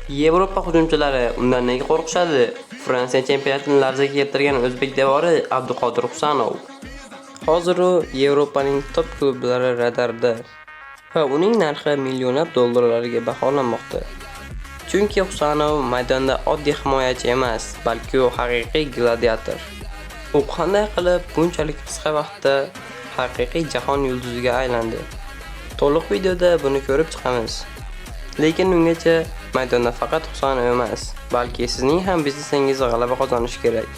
Yevropa hujumchilari undan nega qo'rqishadi? Fransiya chempionatini larzaga keltirgan o'zbek devori Abduqodir Husanov. Hozir u Yevropaning top klublari radarida va uning narxi millionlab dollarlarga baholanmoqda. Chunki Husanov maydonda oddiy himoyachi emas, balki u haqiqiy gladiator. U qanday qilib bunchalik qisqa vaqtda haqiqiy jahon yulduziga aylandi? To'liq videoda buni ko'rib chiqamiz. Lekin ungacha maydonda faqat Husanov emas, balki sizning ham biznesingizda g'alaba qozonish kerak.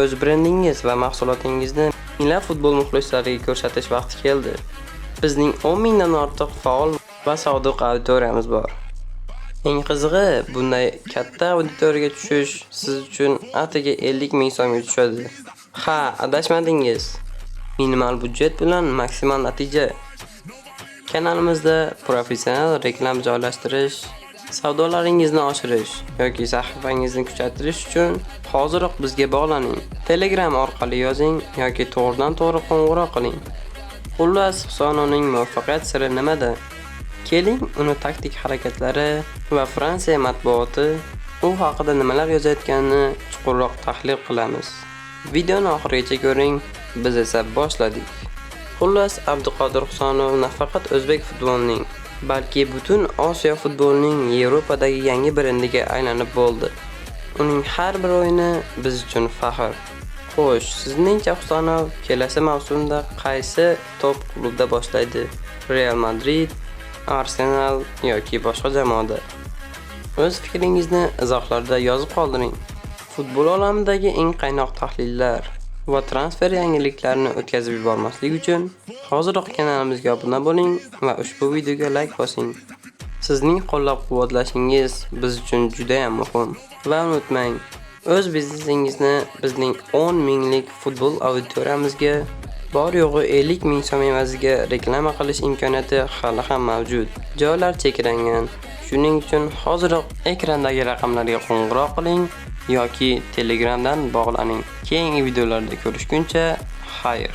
O'z brendingiz va mahsulotingizni minglab futbol muxlislariga ko'rsatish vaqti keldi. Bizning 10 mingdan ortiq faol va sodiq auditoriyamiz bor. Eng qizig'i, bunday katta auditoriyaga tushish siz uchun atigi 50 ming so'mga tushadi. Ha, adashmadingiz. Minimal budjet bilan maksimal natija. Kanalimizda professional reklama joylashtirish, savdolaringizni oshirish yoki sahifangizni kuchaytirish uchun hoziroq bizga bog'laning. Telegram orqali yozing yoki to'g'ridan-to'g'ri qo'ng'iroq qiling. Xullas, Husanovning muvaffaqiyat siri nimada? Keling, uni taktik harakatlari va Fransiya matbuoti u haqida nimalar yozayotganini chuqurroq tahlil qilamiz. Videoni oxirigacha ko'ring, biz esa boshladik. Xullas, Abduqodir Husanov nafaqat o'zbek futbolining, balki butun Osiyo futbolining Yevropadagi yangi brendiga aylanib bo'ldi. Uning har bir o'yini biz uchun faxr. Xo'sh, sizningcha Husanov kelasi mavsumda qaysi top klubda boshlaydi? Real Madrid, Arsenal yoki boshqa jamoada? O'z fikringizni izohlarda yozib qoldiring. Futbol olamidagi eng qaynoq tahlillar va transfer yangiliklarini o'tkazib yubormaslik uchun hoziroq kanalimizga obuna bo'ling va ushbu videoga like bosing. Sizning qo'llab-quvvatlashingiz biz uchun juda ham muhim. Va unutmang, o'z biznesingizni bizning 10 minglik futbol auditoriyamizga bor yo'g'i 50 ming so'm evaziga reklama qilish imkoniyati hali ham mavjud. Joylar cheklangan. Shuning uchun hoziroq ekrandagi raqamlarga qo'ng'iroq qiling yoki Telegramdan bog'laning. Keyingi videolarda ko'rishguncha, xayr.